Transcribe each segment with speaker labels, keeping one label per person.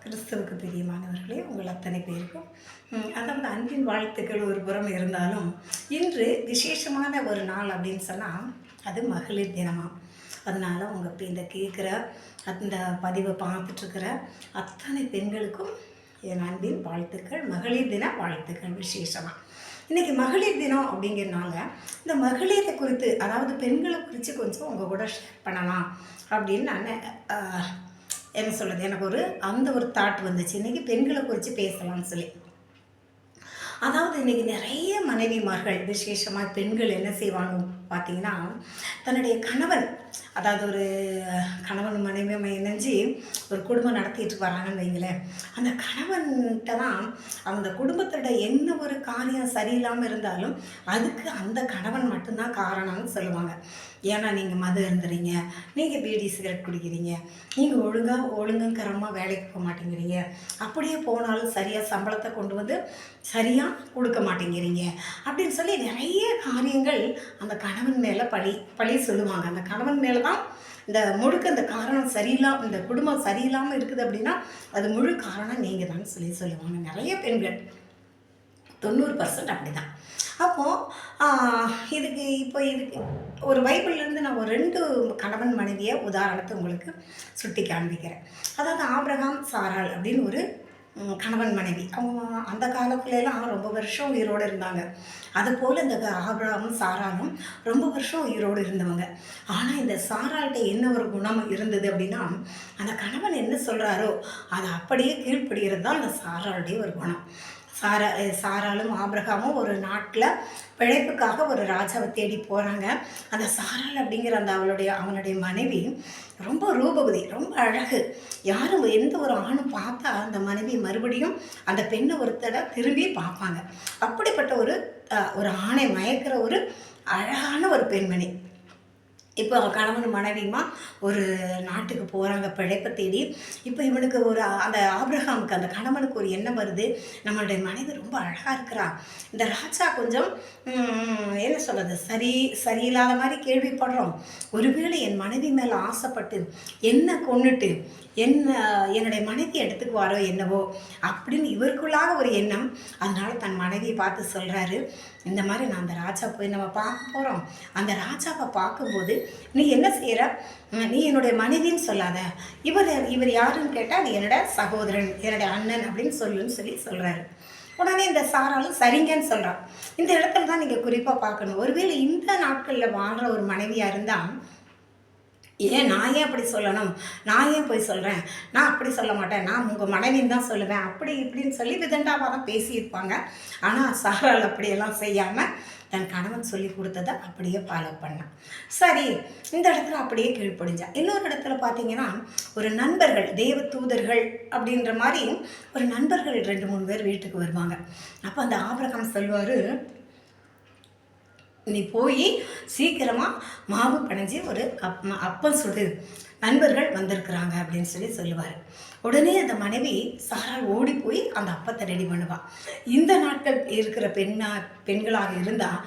Speaker 1: கிறிஸ்துவுக்கு பிரியமானவர்களே, உங்கள் அத்தனை பேருக்கும் அதாவது அன்பின் வாழ்த்துக்கள் ஒரு புறம் இருந்தாலும், இன்று விசேஷமான ஒரு நாள் அப்படின்னு சொன்னால் அது மகளிர் தினமாம். அதனால் உங்கள் இப்போ இந்த கேட்குற அந்த பதிவை பார்த்துட்ருக்கிற அத்தனை பெண்களுக்கும் என் அன்பின் வாழ்த்துக்கள், மகளிர் தின வாழ்த்துக்கள். விசேஷமாக இன்றைக்கி மகளிர் தினம் அப்படிங்கிறனால இந்த மகளிரை குறித்து, அதாவது பெண்களை குறித்து கொஞ்சம் உங்கள் கூட ஷேர் பண்ணலாம் அப்படின்னு நான் என்ன சொல்கிறது, எனக்கு அந்த ஒரு தாட் வந்துச்சு. இன்றைக்கி பெண்களை குறித்து பேசலாம்னு சொல்லி. அதாவது இன்றைக்கி நிறைய மனைவிமார்கள், விசேஷமாக பெண்கள் என்ன செய்வாங்க பார்த்திங்கன்னா, தன்னுடைய கணவன், அதாவது ஒரு கணவன் மனைவி இணைஞ்சு ஒரு குடும்பம் நடத்திட்டு வராங்கன்னு வைங்களேன், அந்த கணவன்கிட்ட தான் அந்த குடும்பத்தோட என்ன ஒரு காரியம் சரியில்லாமல் இருந்தாலும் அதுக்கு அந்த கணவன் மட்டும்தான் காரணம்னு சொல்லுவாங்க. ஏன்னா நீங்கள் மது இருந்துறீங்க, நீங்கள் பீடி சிகரெட் குடிக்கிறீங்க, நீங்கள் ஒழுங்கக்கரமாக வேலைக்கு போக மாட்டேங்கிறீங்க, அப்படியே போனாலும் சரியாக சம்பளத்தை கொண்டு வந்து சரியாக கொடுக்க மாட்டேங்கிறீங்க அப்படின்னு சொல்லி நிறைய காரியங்கள் அந்த கணவன் மேலே பழி சொல்லுவாங்க. அந்த கணவன் மேலே தான் இந்த முழுக்க இந்த காரணம் சரியில்லாமல், இந்த குடும்பம் சரியில்லாமல் இருக்குது அப்படின்னா அது முழு காரணம் நீங்கள் தான் சொல்லுவாங்க. நிறைய பெண்கள் 90% அப்படி தான். அப்போது இதுக்கு ஒரு பைபிள்லேருந்து நான் ஒரு 2 கணவன் மனைவியை உதாரணத்தை உங்களுக்கு சுட்டி காண்பிக்கிறேன். அதாவது ஆபிரகாம் சாராள் அப்படின்னு ஒரு கணவன் மனைவி. அவங்க அந்த காலத்துலலாம் ரொம்ப வருஷம் உயிரோடு இருந்தாங்க. அதுபோல் இந்த ஆபிரகாமும் சாராளும் ரொம்ப வருஷம் உயிரோடு இருந்தவங்க. ஆனால் இந்த சாராள்கிட்ட என்ன ஒரு குணம் இருந்தது அப்படின்னா, அந்த கணவன் என்ன சொல்கிறாரோ அதை அப்படியே கீழ்ப்படுகிறது தான் அந்த சாராளுடைய ஒரு குணம். சாராளும் ஆபிரகாமும் ஒரு நாட்டில் பிழைப்புக்காக ஒரு ராஜாவை தேடி போகிறாங்க. அந்த சாராள் அப்படிங்கிற அவனுடைய மனைவி ரொம்ப ரூபவதி, ரொம்ப அழகு. யாரும் எந்த ஒரு ஆணும் பார்த்தா அந்த மனைவி மறுபடியும் அந்த பெண்ணை ஒருத்தரை திரும்பி பார்ப்பாங்க. அப்படிப்பட்ட ஒரு ஆணை மயக்கிற ஒரு அழகான ஒரு பெண்மணி. இப்போ கணவன் மனைவியுமா ஒரு நாட்டுக்கு போகிறாங்க பிழைப்பை தேடி. இப்போ இவனுக்கு அந்த ஆபிரகாமுக்கு, அந்த கணவனுக்கு ஒரு எண்ணம் வருது, நம்மளுடைய மனைவி ரொம்ப அழகாக இருக்கிறா, இந்த ராஜா கொஞ்சம் என்ன சொல்கிறது, சரியில்லாத மாதிரி கேள்விப்படுறோம், ஒருவேளை என் மனைவி மேலே ஆசைப்பட்டு என்ன கொண்டுட்டு என்னுடைய மனைவி எடுத்துக்குவாரோ என்னவோ அப்படின்னு இவருக்குள்ளாக ஒரு எண்ணம். அதனால் தன் மனைவியை பார்த்து சொல்கிறாரு, இந்த மாதிரி நான் அந்த ராஜா போய் நம்ம பார்க்க போகிறோம், அந்த ராஜாவை பார்க்கும்போது நீ என்ன செய்கிற, நீ என்னுடைய மனைவின்னு சொல்லாத, இவர் யாருன்னு கேட்டால் அது என்னோட சகோதரன், என்னுடைய அண்ணன் அப்படின்னு சொல்கிறாரு. உடனே இந்த சாராலும் சரிங்கன்னு சொல்கிறான். இந்த இடத்துல தான் நீங்கள் குறிப்பாக பார்க்கணும். ஒருவேளை இந்த நாட்களில் வாழ்கிற ஒரு மனைவியாக இருந்தால், நான் ஏன் அப்படி சொல்லணும், நான் ஏன் போய் சொல்கிறேன், நான் அப்படி சொல்ல மாட்டேன், நான் உங்கள் மனைவின்னு தான் சொல்லுவேன், அப்படி இப்படின்னு சொல்லி விதண்டாவாதம் பேசியிருப்பாங்க. ஆனால் சாராள் அப்படியெல்லாம் செய்யாமல் தன் கணவன் சொல்லி கொடுத்ததை அப்படியே ஃபாலோ பண்ணான். சரி, இந்த இடத்துல அப்படியே கீழ்ப்படிஞ்சா. இன்னொரு இடத்துல பார்த்தீங்கன்னா, ஒரு நண்பர்கள், தேவ தூதர்கள் அப்படின்ற மாதிரி ஒரு நண்பர்கள் 2-3 பேர் வீட்டுக்கு வருவாங்க. அப்போ அந்த ஆபிரகாம் சொல்வார், நீ போய் சீக்கிரமாக மாவு பிணைஞ்சி ஒரு அப்பம் சுடு, நண்பர்கள் வந்திருக்கிறாங்க அப்படின்னு சொல்லுவார். உடனே அந்த மனைவி சாராள் ஓடி போய் அந்த அப்பத்தை ரெடி பண்ணுவாள். இந்த நாட்கள் இருக்கிற பெண்களாக இருந்தால்,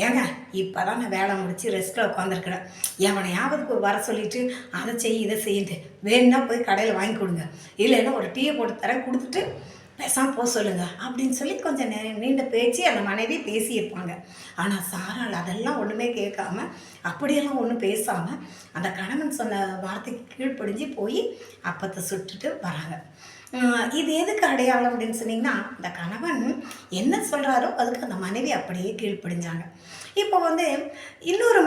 Speaker 1: ஏங்க இப்போ தான் நான் வேலை முடித்து ரெஸ்ட்டில் உட்காந்துருக்கிறேன், எவனையாவது வர சொல்லிவிட்டு அதை செய் இதை செய்யுது, வேணுன்னா போய் கடையில் வாங்கி கொடுங்க, இல்லைன்னா ஒரு டீயை போட்டு தரேன், கொடுத்துட்டு பேசாமல் போக சொல்லுங்கள் அப்படின்னு சொல்லி கொஞ்சம் நீண்ட பேச்சு அந்த மனைவி பேசியிருப்பாங்க. ஆனால் சாராள் அதெல்லாம் ஒன்றுமே கேட்காம, அப்படியெல்லாம் ஒன்றும் பேசாமல் அந்த கணவன் சொன்ன வார்த்தைக்கு கீழ்ப்படிஞ்சு போய் அப்பத்தை சுட்டுட்டு வராங்க. இது எதுக்கு அடையாளம் அப்படின்னு சொன்னிங்கன்னா, அந்த கணவன் என்ன சொல்கிறாரோ அதுக்கு அந்த மனைவி அப்படியே கீழ்ப்படிஞ்சாங்க. இப்போ இன்னொரு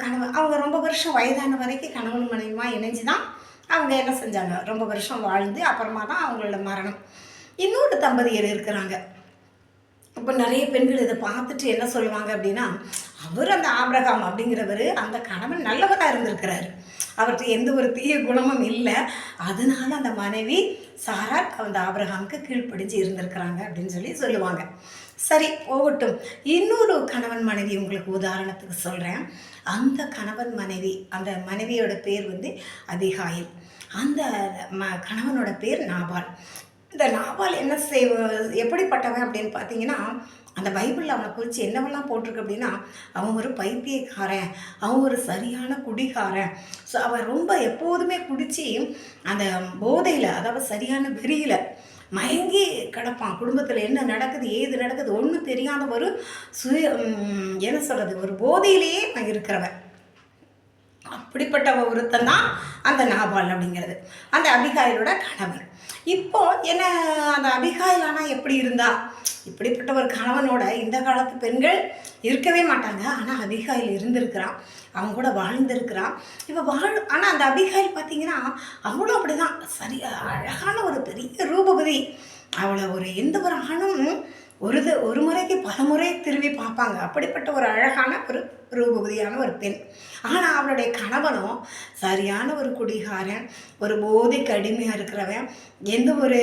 Speaker 1: கணவன், அவங்க ரொம்ப வருஷம் வயதான வரைக்கும் கணவன் மனைவியுமா இணைஞ்சு தான் அவங்க என்ன செஞ்சாங்க, ரொம்ப வருஷம் வாழ்ந்து அப்புறமா தான் அவங்களோட மரணம். இன்னொரு தம்பதியர் இருக்கிறாங்க. இப்போ நிறைய பெண்கள் இதை பார்த்துட்டு என்ன சொல்லுவாங்க அப்படின்னா, அந்த ஆபிரகாம் அப்படிங்கிறவர் அந்த கணவன் நல்லவராக இருந்திருக்கிறாரு, அவர்கிட்ட எந்த ஒரு தீய குணமும் இல்லை, அதனால அந்த மனைவி சாராள் அந்த ஆபிரகாமுக்கு கீழ்ப்படிஞ்சு இருந்திருக்கிறாங்க அப்படின்னு சொல்லுவாங்க. சரி, போகட்டும். இன்னொரு கணவன் மனைவி உங்களுக்கு உதாரணத்துக்கு சொல்கிறேன். அந்த கணவன் மனைவி, அந்த மனைவியோட பேர் அபிகாயில், அந்த கணவனோட பேர் நாபால். இந்த நாபால் என்ன எப்படிப்பட்டவன் அப்படின்னு பார்த்தீங்கன்னா, அந்த பைபிளில் அவனை குறித்து என்னவெல்லாம் போட்டிருக்கு அப்படின்னா, அவன் ஒரு பைத்தியக்காரன், அவன் ஒரு சரியான குடிகாரன். ஸோ அவன் ரொம்ப எப்போதுமே குடித்து அந்த போதையில், அதாவது சரியான வெறியில் மயங்கி கிடப்பான். குடும்பத்தில் என்ன நடக்குது ஏது நடக்குது ஒன்றும் தெரியாத ஒரு என்ன சொல்கிறது, ஒரு போதையிலேயே அவன் இருக்கிறவன். அப்படிப்பட்ட ஒருத்தன் தான் அந்த நாபால் அப்படிங்கிறது, அந்த அபிகாயிலோட கணவன். இப்போ என்ன, அந்த அபிகாயில் ஆனால் எப்படி இருந்தா, இப்படிப்பட்ட ஒரு கணவனோட இந்த காலத்து பெண்கள் இருக்கவே மாட்டாங்க. ஆனால் அபிகாயில் இருந்திருக்கிறான், அவங்க கூட வாழ்ந்திருக்கிறான். இப்போ ஆனால் அந்த அபிகாயில் பார்த்தீங்கன்னா அவளும் அப்படி தான், சரி அழகான ஒரு பெரிய ரூபவதி. அவளை ஒரு எந்த ஒரு ஆணும் ஒரு முறைக்கு பல முறை திரும்பி பார்ப்பாங்க. அப்படிப்பட்ட ஒரு அழகான ஒரு ரூபவதியான ஒரு பெண். ஆனால் அவளுடைய கணவனும் சரியான ஒரு குடிகாரன், ஒரு போதைக்கு அடிமையாக இருக்கிறவன், எந்த ஒரு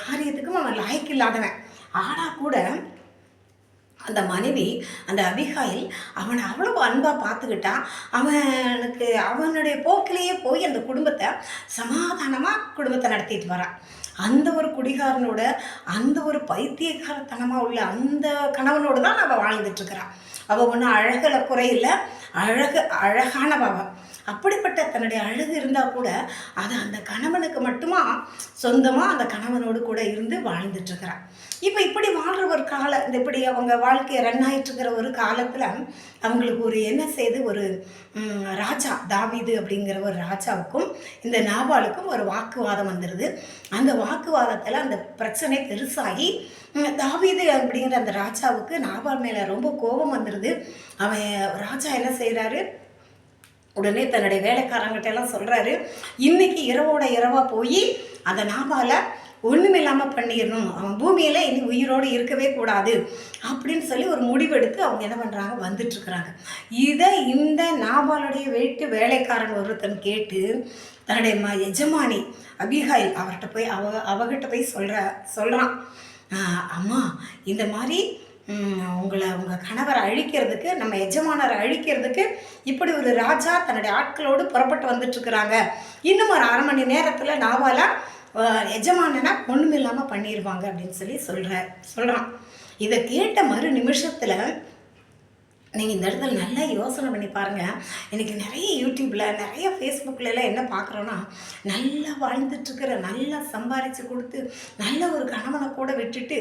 Speaker 1: காரியத்துக்கும் அவன் லாய்க்கு இல்லாதவன். ஆனால் கூட அந்த மனைவி, அந்த அபிகாயில் அவனை அவ்வளோ அன்பாக பார்த்துக்கிட்டா. அவனுடைய போக்கிலேயே போய் அந்த குடும்பத்தை சமாதானமாக குடும்பத்தை நடத்திட்டு வரான். அந்த ஒரு குடிகாரனோட, அந்த ஒரு பைத்தியக்காரத்தனமாக உள்ள அந்த கணவனோடு தான் அவள் வாழ்ந்துட்டுருக்கிறான். அவள் ஒன்றும் அழகில் குறையில்லை, அழகானவ. அப்படிப்பட்ட தன்னுடைய அழகு இருந்தால் கூட அது அந்த கணவனுக்கு மட்டுமா சொந்தமாக அந்த கணவனோடு கூட இருந்து வாழ்ந்துட்டுருக்கிறான். இப்போ இப்படி வாழ்கிற ஒரு இந்த இப்படி அவங்க வாழ்க்கையை ரன் ஆகிட்டுருக்கிற ஒரு காலத்தில் அவங்களுக்கு ஒரு என்ன செய்து, ஒரு ராஜா தாவீது அப்படிங்கிற ஒரு ராஜாவுக்கும் இந்த நாபாலுக்கும் ஒரு வாக்குவாதம் வந்துடுது. அந்த வாக்குவாதத்தில் அந்த பிரச்சனை பெருசாகி தாவீது அப்படிங்கிற அந்த ராஜாவுக்கு நாபால் மேலே ரொம்ப கோபம் வந்துடுது. அவன் ராஜா என்ன செய்கிறாரு, உடனே தன்னுடைய வேலைக்காரங்கிட்ட எல்லாம் சொல்கிறாரு, இன்னைக்கு இரவோட இரவாக போய் அந்த நாபாலை ஒன்றுமில்லாமல் பண்ணிடணும், அவன் பூமியில் இனி உயிரோடு இருக்கவே கூடாது அப்படின்னு சொல்லி ஒரு முடிவெடுத்து அவங்க என்ன பண்ணுறாங்க, வந்துட்டுருக்குறாங்க. இதை இந்த நாபாலுடைய வீட்டு வேலைக்காரன் ஒருத்தன் கேட்டு தன்னுடைய எஜமானி அபிகாயில் அவர்கிட்ட போய் அவகிட்ட போய் சொல்கிறான், அம்மா இந்த மாதிரி உங்கள் கணவரை அழிக்கிறதுக்கு, நம்ம எஜமானரை அழிக்கிறதுக்கு இப்படி ஒரு ராஜா தன்னுடைய ஆட்களோடு புறப்பட்டு வந்துட்டுருக்குறாங்க. இன்னும் ஒரு 1/2 மணி நேரத்தில் நாவாலா எஜமானனா ஒன்றும் இல்லாமல் பண்ணிடுவாங்க அப்படின்னு சொல்லி சொல்கிறான். இதை கேட்ட மறு நிமிஷத்தில் நீங்கள் இந்த இடத்துல நல்லா யோசனை பண்ணி பாருங்கள். இன்றைக்கி நிறைய யூடியூப்பில், நிறைய ஃபேஸ்புக்கிலலாம் என்ன பார்க்குறோன்னா, நல்லா வாழ்ந்துட்டுருக்கிற, நல்லா சம்பாதிச்சு கொடுத்து நல்ல ஒரு கணவனை கூட விட்டுட்டு,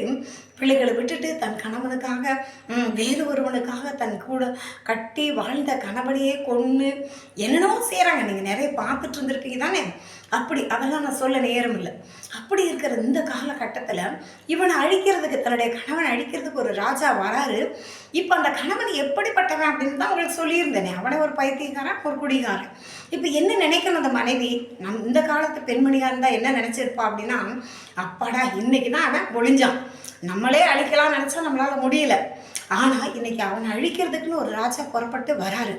Speaker 1: பிள்ளைகளை விட்டுட்டு தன் கணவனுக்காக வேறு ஒருவனுக்காக தன் கூட கட்டி வாழ்ந்த கணவனையே கொன்று என்னென்னவோ செய்கிறாங்க. நீங்கள் நிறைய பார்த்துட்டு இருந்திருப்பீங்க தானே. அப்படி அதெல்லாம் நான் சொல்ல நேரம் இல்லை. அப்படி இருக்கிற இந்த காலகட்டத்தில் இவனை அழிக்கிறதுக்கு, தன்னுடைய கணவனை அழிக்கிறதுக்கு ஒரு ராஜா வராரு. இப்போ அந்த கணவன் எப்படிப்பட்டவன் அப்படின்னு தான் உங்களுக்கு சொல்லியிருந்தேனே. அவனை ஒரு பைத்தியக்காரன், ஒரு குடிகாரன். இப்போ என்ன நினைக்கணும் அந்த மனைவி, இந்த காலத்து பெண்மணியாக இருந்தால் என்ன நினச்சிருப்பா அப்படின்னா, அப்பாடா இன்னைக்கு தான் அவன் ஒழிஞ்சான், நம்மளே அழிக்கலாம்னு நினச்சா நம்மளால் முடியல. ஆனால் இன்னைக்கு அவனை அழிக்கிறதுக்குன்னு ஒரு ராஜா புறப்பட்டு வராரு.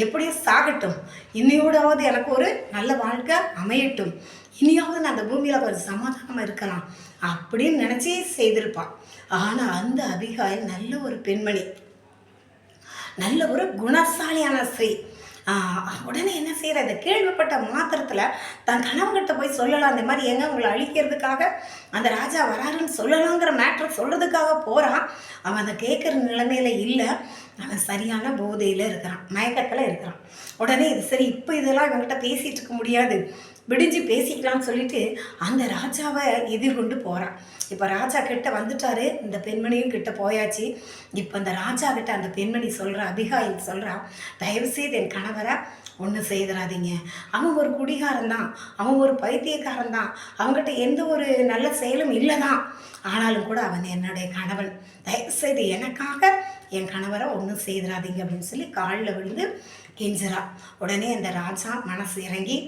Speaker 1: எப்படியும் சாகட்டும், இன்னையோடாவது எனக்கு ஒரு நல்ல வாழ்க்கை அமையட்டும், இனியாவது நான் அந்த பூமியில் கொஞ்சம் சமாதானமாக இருக்கலாம் அப்படின்னு நினச்சி செய்திருப்பான். ஆனால் அந்த அபிகாயில் நல்ல ஒரு பெண்மணி, நல்ல ஒரு குணசாலியான ஸ்ரீ. உடனே என்ன செய்கிற, இதை கேள்விப்பட்ட மாத்திரத்தில் தன் கணவன்கிட்ட போய் சொல்லலாம், இந்த மாதிரி எங்க உங்களை அழிக்கிறதுக்காக அந்த ராஜா வராருன்னு சொல்லலாங்கிற மேட்ரை சொல்கிறதுக்காக போகிறான். அவன் அதை கேட்குற நிலைமையில இல்லை, அவன் சரியான போதையில் இருக்கிறான், மயக்கத்தில் இருக்கிறான். உடனே இது சரி, இப்போ இதெல்லாம் இவங்ககிட்ட பேசிகிட்டு இருக்க முடியாது, விடிஞ்சு பேசிக்கலாம்னு சொல்லிட்டு அந்த ராஜாவை எதிர்கொண்டு போகிறான். இப்போ ராஜா கிட்ட வந்துட்டாரு, இந்த பெண்மணியும் கிட்ட போயாச்சு. இப்போ அந்த ராஜா கிட்ட அந்த பெண்மணி சொல்கிறா, அபிகாயில் சொல்கிறா, தயவுசெய்து என் கணவரை ஒன்றும் செய்திடாதீங்க, அவன் ஒரு குடிகாரன் தான், அவன் ஒரு பைத்தியக்காரன் தான், அவங்ககிட்ட எந்த ஒரு நல்ல செயலும் இல்லை தான், ஆனாலும் கூட அவன் என்னுடைய கணவன், தயவுசெய்து எனக்காக என் கணவரை ஒன்றும் செய்திடாதீங்க அப்படின்னு சொல்லி காலில் விழுந்து கெஞ்சுறா. உடனே அந்த ராஜா மனசு இறங்கி,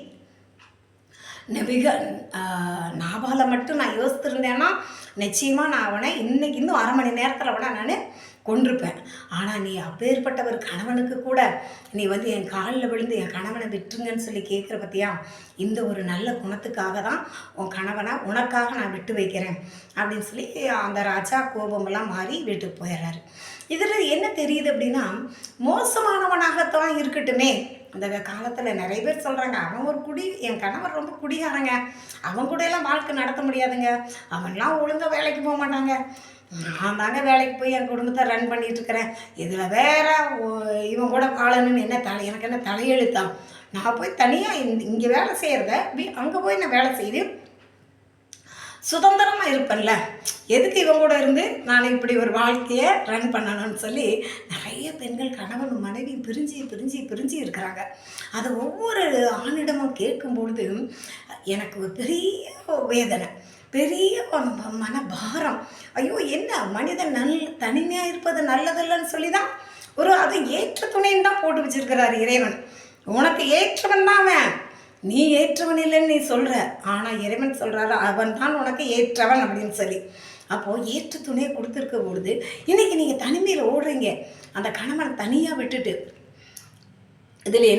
Speaker 1: நாபாலை மட்டும் நான் யோசித்திருந்தேன்னா நிச்சயமாக நான் அவனை இன்னும் 1/2 மணி நேரத்தில் விட நான் கொண்டிருப்பேன். ஆனால் நீ அப்பேற்பட்ட ஒரு கணவனுக்கு கூட நீ என் காலில் விழுந்து என் கணவனை விட்டுருங்கன்னு சொல்லி கேட்குற பற்றியா, இந்த ஒரு நல்ல குணத்துக்காக தான் உன் கணவனை உனக்காக நான் விட்டு வைக்கிறேன் அப்படின்னு சொல்லி அந்த ராஜா கோபமெல்லாம் மாறி வீட்டுக்கு போயிடுறாரு. இதில் என்ன தெரியுது அப்படின்னா, மோசமானவனாகத்தான் இருக்கட்டுமே, இந்த காலத்தில் நிறைய பேர் சொல்கிறாங்க, அவன் ஒரு என் கணவர் ரொம்ப குடிகாரங்க, அவன் கூட எல்லாம் வாழ்க்கை நடத்த முடியாதுங்க, அவன்லாம் ஒழுங்காக வேலைக்கு போக மாட்டாங்க, நான் தாங்க வேலைக்கு போய் என் குடும்பத்தை ரன் பண்ணிகிட்டு இருக்கிறேன், இதில் வேற இவன் கூட வாழணும்னு என்ன எனக்கு என்ன தலையெழுத்தான், நான் போய் தனியாக இங்கே வேலை செய்கிறத அங்கே போய் நான் வேலை செய்து சுதந்திரமாக இருப்பேன்ல, எதுக்கு இவங்க கூட இருந்து நான் இப்படி ஒரு வாழ்க்கையை ரன் பண்ணணும்னு சொல்லி நிறைய பெண்கள் கணவன் மனைவி பிரிஞ்சு பிரிஞ்சு பிரிஞ்சு இருக்கிறாங்க. அதை ஒவ்வொரு ஆணிடமும் கேட்கும்பொழுது எனக்கு ஒரு பெரிய வேதனை, பெரிய மனபாரம். ஐயோ, என்ன மனிதன் தனிமையாக இருப்பது நல்லதில்லைன்னு சொல்லி தான் அது ஏற்ற துணைன்னு தான் போட்டு வச்சிருக்கிறார் இறைவன். உனக்கு ஏற்றவன் தான் அவன், நீ ஏற்றவன் இல்லைன்னு நீ சொல்கிற, ஆனால் இறைவன் சொல்கிறாரு அவன் தான் உனக்கு ஏற்றவன் அப்படின்னு சொல்லி. அப்போது ஏற்ற துணையை கொடுத்துருக்க பொழுது இன்றைக்கி நீங்கள் தனிமையில் ஓடுறீங்க, அந்த கணவனை தனியாக விட்டுட்டு. இதில்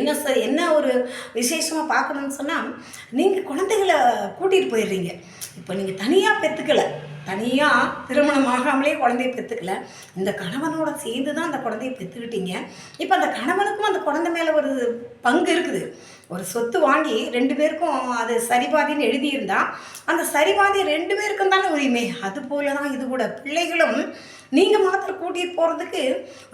Speaker 1: என்ன ஒரு விசேஷமாக பார்க்கணுன்னு சொன்னால், நீங்கள் குழந்தைகளை கூட்டிகிட்டு போயிடுறீங்க. இப்போ நீங்கள் தனியாக பெற்றுக்கலை, தனியாக திருமணம் ஆகாமலே குழந்தைய பெற்றுக்கல, இந்த கணவனோட சேர்ந்து தான் அந்த குழந்தைய பெற்றுக்கிட்டீங்க. இப்போ அந்த கணவனுக்கும் அந்த குழந்தை மேலே ஒரு பங்கு இருக்குது. ஒரு சொத்து வாங்கி 2 பேருக்கும் அது சரிபாதின்னு எழுதியிருந்தா அந்த சரிபாதி 2 பேருக்கும் தானே உரிமை. அது போல தான் இது கூட. பிள்ளைகளும் நீங்கள் மாத்திரம் கூட்டிகிட்டு போகிறதுக்கு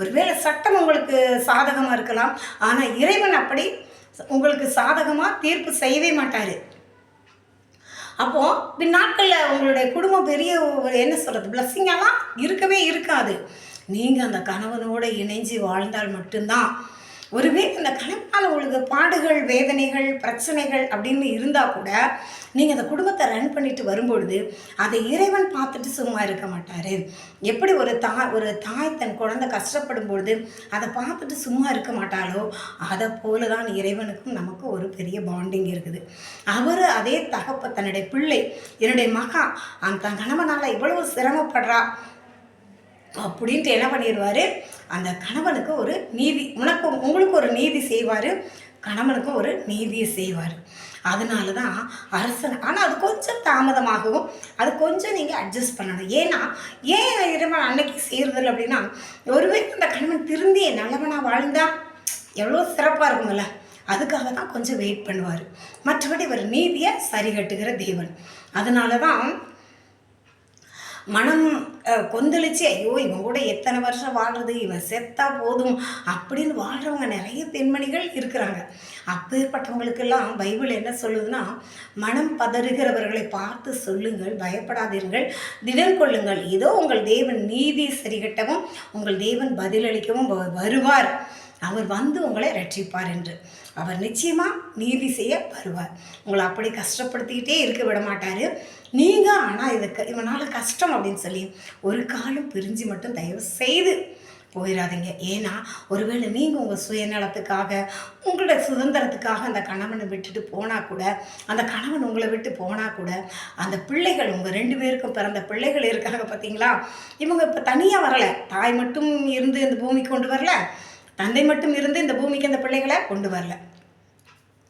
Speaker 1: ஒருவேளை சட்டம் உங்களுக்கு சாதகமாக இருக்கலாம், ஆனால் இறைவன் அப்படி உங்களுக்கு சாதகமாக தீர்ப்பு செய்யவே மாட்டார். அப்போது பின்னாட்களில் உங்களுடைய குடும்பம் பெரிய என்ன சொல்கிறது பிளஸ்ஸிங்கெல்லாம் இருக்கவே இருக்காது. நீங்கள் அந்த கணவனோடு இணைஞ்சு வாழ்ந்தால் மட்டும்தான். ஒருவேளை அந்த கணவனால் உங்களுக்கு பாடுகள், வேதனைகள், பிரச்சனைகள் அப்படின்னு இருந்தால் கூட நீங்கள் அந்த குடும்பத்தை ரன் பண்ணிட்டு வரும்பொழுது அதை இறைவன் பார்த்துட்டு சும்மா இருக்க மாட்டார். எப்படி ஒரு தாய் தன் குழந்தை கஷ்டப்படும் பொழுது அதை பார்த்துட்டு சும்மா இருக்க மாட்டாளோ, அதை போல தான் இறைவனுக்கும் நமக்கும் ஒரு பெரிய பாண்டிங் இருக்குது. அவர் அதே தன்னுடைய பிள்ளை, என்னுடைய மகா தன் கணவனால் இவ்வளவு சிரமப்படுறா அப்படின்ட்டு என்ன பண்ணிடுவார், அந்த கணவனுக்கு ஒரு நீதி, உங்களுக்கு ஒரு நீதி செய்வார், கணவனுக்கும் ஒரு நீதியை செய்வார். அதனால தான் அரசன். ஆனால் அது கொஞ்சம் தாமதமாகவும் அது கொஞ்சம் நீங்கள் அட்ஜஸ்ட் பண்ணணும். ஏன் இறைவன் அன்னைக்கு செய்கிறதில்ல அப்படின்னா, ஒருவேளை அந்த கணவன் திருந்தி நல்லவனாக வாழ்ந்தா எவ்வளோ சிறப்பாக இருக்குமில்ல, அதுக்காக தான் கொஞ்சம் வெயிட் பண்ணுவார். மற்றபடி ஒரு நீதியை சரி கட்டுகிற தேவன். அதனால தான் மனம் கொந்தளிச்சு, ஐயோ இவன் கூட எத்தனை வருஷம் வாழ்கிறது, இவன் செத்தா போதும் அப்படின்னு வாழ்கிறவங்க நிறைய பெண்மணிகள் இருக்கிறாங்க. அப்பேற்பட்டவங்களுக்கெல்லாம் பைபிள் என்ன சொல்லுதுன்னா, மனம் பதறுகிறவர்களை பார்த்து சொல்லுங்கள், பயப்படாதீர்கள், திடன் கொள்ளுங்கள், இதோ உங்கள் தேவன் நீதி சரிகட்டவும் உங்கள் தேவன் பதிலளிக்கவும் வருவார், அவர் வந்து உங்களை ரட்சிப்பார் என்று. அவர் நிச்சயமாக நீதி செய்ய வருவார். உங்களை அப்படி கஷ்டப்படுத்திக்கிட்டே இருக்க விட மாட்டார். நீங்கள் ஆனால் இவனால் கஷ்டம் அப்படின்னு சொல்லி ஒரு காலம் பிரிஞ்சு மட்டும் தயவு செய்து போயிடாதீங்க. ஏன்னா ஒருவேளை நீங்கள் உங்கள் சுயநலத்துக்காக, உங்களோட சுதந்திரத்துக்காக அந்த கணவனை விட்டுட்டு போனால் கூட, அந்த கணவன் உங்களை விட்டு போனால் கூட, அந்த பிள்ளைகள் உங்கள் 2 பேருக்கும் பிறந்த பிள்ளைகள் இருக்காங்க பார்த்தீங்களா, இவங்க இப்போ தனியாக வரலை. தாய் மட்டும் இருந்து இந்த பூமிக்கு கொண்டு வரல, தந்தை மட்டும் இருந்து இந்த பூமிக்கு அந்த பிள்ளைகளை கொண்டு வரல.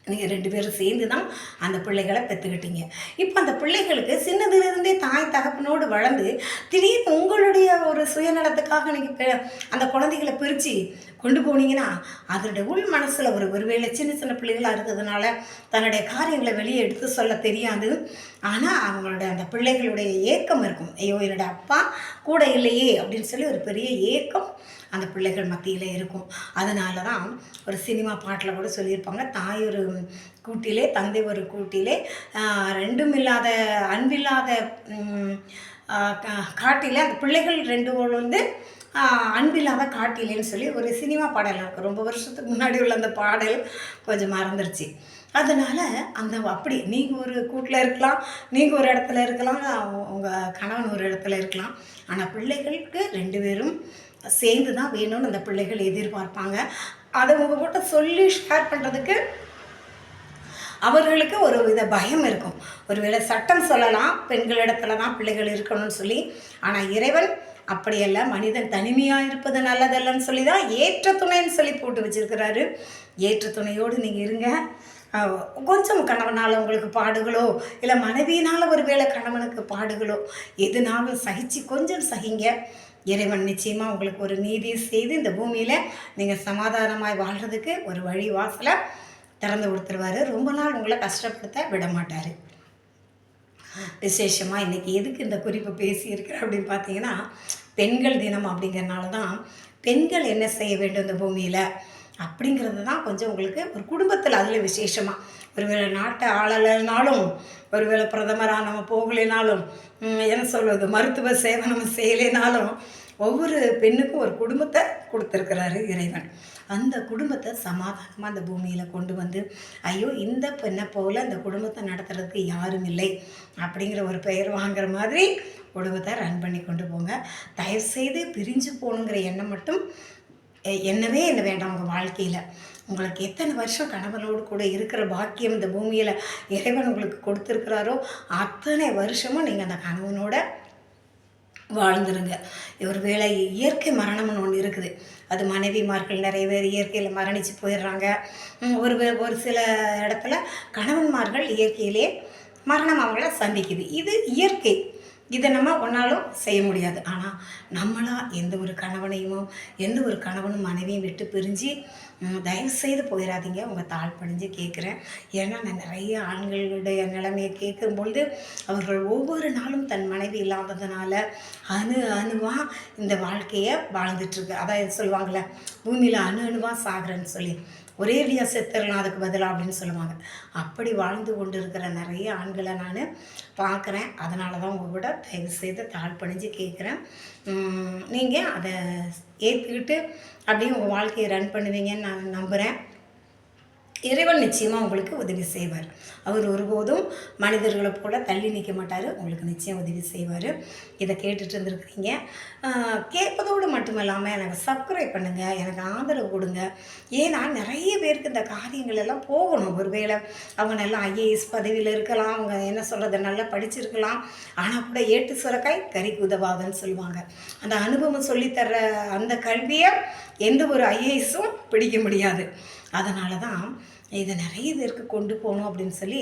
Speaker 1: நீங்கள் 2 பேரும் சேர்ந்து தான் அந்த பிள்ளைகளை பெற்றுக்கிட்டீங்க. இப்போ அந்த பிள்ளைகளுக்கு சின்னதுலேருந்தே தாய் தகப்பனோடு வளர்ந்து திடீர்னு உங்களுடைய ஒரு சுயநலத்துக்காக நீங்கள் அந்த குழந்தைகளை பிரித்து கொண்டு போனீங்கன்னா, அதனுடைய உள் மனசில் ஒருவேளை சின்ன பிள்ளைகளாக இருக்கிறதுனால தன்னுடைய காரியங்களை வெளியே எடுத்து சொல்ல தெரியாது. ஆனால் அவங்களோட அந்த பிள்ளைகளுடைய ஏக்கம் இருக்கும், ஐயோ என்னோடய அப்பா கூட இல்லையே அப்படின்னு சொல்லி ஒரு பெரிய ஏக்கம் அந்த பிள்ளைகள் மத்தியில் இருக்கும். அதனால தான் ஒரு சினிமா பாட்டில் கூட சொல்லியிருப்பாங்க, தாய் ஒரு கூட்டிலே தந்தை ஒரு கூட்டிலே, ரெண்டும் இல்லாத அன்பில்லாத காட்டிலே அந்த பிள்ளைகள் 2 வந்து அன்பில்லாத காட்டிலேன்னு சொல்லி ஒரு சினிமா பாடல் இருக்குது. ரொம்ப வருஷத்துக்கு முன்னாடி உள்ள அந்த பாடல் கொஞ்சம் மறந்துடுச்சு. அதனால் அப்படி நீங்கள் ஒரு கூட்டில் இருக்கலாம், நீங்கள் ஒரு இடத்துல இருக்கலாம், உங்கள் கணவன் ஒரு இடத்துல இருக்கலாம். ஆனால் பிள்ளைகளுக்கு 2 பேரும் சேர்ந்து தான் வேணும்னு அந்த பிள்ளைகள் எதிர்பார்ப்பாங்க. அதை உங்கள்கிட்ட சொல்லி ஷேர் பண்ணுறதுக்கு அவர்களுக்கு ஒரு வித பயம் இருக்கும். ஒருவேளை சட்டம் சொல்லலாம், பெண்களிடத்துல தான் பிள்ளைகள் இருக்கணும்னு சொல்லி. ஆனால் இறைவன் அப்படியல்ல, மனிதன் தனிமையாக இருப்பது நல்லதல்லன்னு சொல்லி தான் ஏற்ற துணைன்னு சொல்லி போட்டு வச்சுருக்கிறாரு. ஏற்ற துணையோடு நீங்கள் இருங்க. கொஞ்சம் கணவனால் உங்களுக்கு பாடுகளோ இல்லை மனைவியினால் ஒரு வேளை கணவனுக்கு பாடுகளோ எதுனாலும் சகிச்சு கொஞ்சம் சகிங்க. இறைவன் நிச்சயமாக உங்களுக்கு ஒரு நீதி செய்து இந்த பூமியில் நீங்கள் சமாதானமாய் வாழ்கிறதுக்கு ஒரு வழி வாசலை திறந்து கொடுத்துருவாரு. ரொம்ப நாள் உங்களை கஷ்டப்படுத்த விட மாட்டார். விசேஷமாக இன்றைக்கி எதுக்கு இந்த குறிப்பு பேசியிருக்கிறேன் அப்படின்னு பார்த்தீங்கன்னா, பெண்கள் தினம் அப்படிங்கிறனால தான் பெண்கள் என்ன செய்ய வேண்டும் இந்த பூமியில் அப்படிங்கிறது தான் கொஞ்சம் உங்களுக்கு ஒரு குடும்பத்தில் அதில் விசேஷமாக ஒருவேளை நாட்டை ஆளலைனாலும் ஒருவேளை பிரதமராக நம்ம போகலைனாலும் என்ன சொல்வது மருத்துவ சேவை நம்ம செய்யலைனாலும் ஒவ்வொரு பெண்ணுக்கும் ஒரு குடும்பத்தை கொடுத்துருக்கிறாரு இறைவன். அந்த குடும்பத்தை சமாதானமாக அந்த பூமியில் கொண்டு வந்து ஐயோ இந்த பெண்ணை போல் அந்த குடும்பத்தை நடத்துறதுக்கு யாரும் இல்லை அப்படிங்கிற ஒரு பெயர் வாங்குற மாதிரி குடும்பத்தை ரன் பண்ணி கொண்டு போங்க. தயவுசெய்து பிரிஞ்சு போகணுங்கிற எண்ணம் மட்டும் என்னவே என்ன வேண்டாம். உங்கள் வாழ்க்கையில் உங்களுக்கு எத்தனை வருஷம் கணவனோடு கூட இருக்கிற பாக்கியம் இந்த பூமியில் இறைவன் உங்களுக்கு கொடுத்துருக்கிறாரோ அத்தனை வருஷமும் நீங்கள் அந்த கணவனோட வாழ்ந்துருங்க. ஒரு வேளை இயற்கை மரணம்னு ஒன்று இருக்குது. அது மனைவிமார்கள் நிறைய பேர் இயற்கையில் மரணித்து போயிடுறாங்க. ஒரு சில இடத்துல கணவன்மார்கள் இயற்கையிலே மரணம் அவங்கள சந்திக்குது. இது இயற்கை. இதை நம்ம ஒன்றாலும் செய்ய முடியாது. ஆனால் நம்மளாக எந்த ஒரு கணவனையும் எந்த ஒரு கணவனும் மனைவியும் விட்டு பிரிஞ்சு தயவுசெய்து போயிடாதீங்க. உங்கள் தாழ் பணிஞ்சு கேட்குறேன். ஏன்னா நான் நிறைய ஆண்களுடைய நிலைமையை கேட்கும் பொழுது அவர்கள் ஒவ்வொரு நாளும் தன் மனைவி இல்லாததுனால அணுவாக இந்த வாழ்க்கையை வாழ்ந்துட்டுருக்கு. அதான் சொல்லுவாங்களே பூமியில் அணுவாக சாகுறேன்னு சொல்லி ஒரே அடியாக செத்துடலாம் அதுக்கு பதிலாக அப்படின்னு சொல்லுவாங்க. அப்படி வாழ்ந்து கொண்டு இருக்கிற நிறைய ஆண்களை நான் பார்க்குறேன். அதனால தான் உங்கள் கூட தயவுசெய்து தாழ் பணிஞ்சு கேட்குறேன். நீங்கள் அதை ஏற்றுக்கிட்டு அப்படியே உங்கள் வாழ்க்கையை ரன் பண்ணுவீங்கன்னு நான் நம்புகிறேன். இறைவன் நிச்சயமாக உங்களுக்கு உதவி செய்வார். அவர் ஒருபோதும் மனிதர்களை போல தள்ளி நிற்க மாட்டார். உங்களுக்கு நிச்சயம் உதவி செய்வார். இதை கேட்டுட்டு இருந்துருக்குறீங்க. கேட்பதோடு மட்டும் இல்லாமல் எனக்கு சப்ஸ்கிரைப் பண்ணுங்கள், எனக்கு ஆதரவு கொடுங்க. ஏன்னா நிறைய பேருக்கு இந்த காரியங்கள் எல்லாம் போகணும். ஒருவேளை அவங்க நல்லா ஐஏஎஸ் பதவியில் இருக்கலாம், அவங்க என்ன சொல்கிறது நல்லா படிச்சிருக்கலாம். ஆனால் கூட ஏட்டு சுரக்காய் கறிக்கு உதவாதுன்னு சொல்லுவாங்க. அந்த அனுபவம் சொல்லித்தர்ற அந்த கல்வியை எந்த ஒரு ஐஏஎஸும் பிடிக்க முடியாது. அதனால தான் இதை நிறைய பேருக்கு கொண்டு போகணும் அப்படின்னு சொல்லி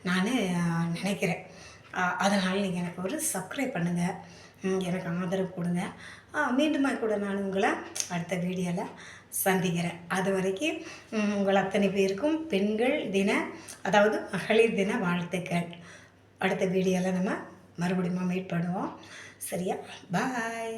Speaker 1: நான் நினைக்கிறேன். அதனால் நீங்கள் எனக்கு ஒரு சப்ஸ்கிரைப் பண்ணுங்கள், எனக்கு ஆதரவு கொடுங்க. மீண்டுமா கூட நான் உங்களை அடுத்த வீடியோவில் சந்திக்கிறேன். அது வரைக்கும் உங்கள் அத்தனை பேருக்கும் பெண்கள் தின அதாவது மகளிர் தின வாழ்த்துக்கள். அடுத்த வீடியோவில் நம்ம மறுபடியும் மீட் பண்ணுவோம். சரியா? பாய்.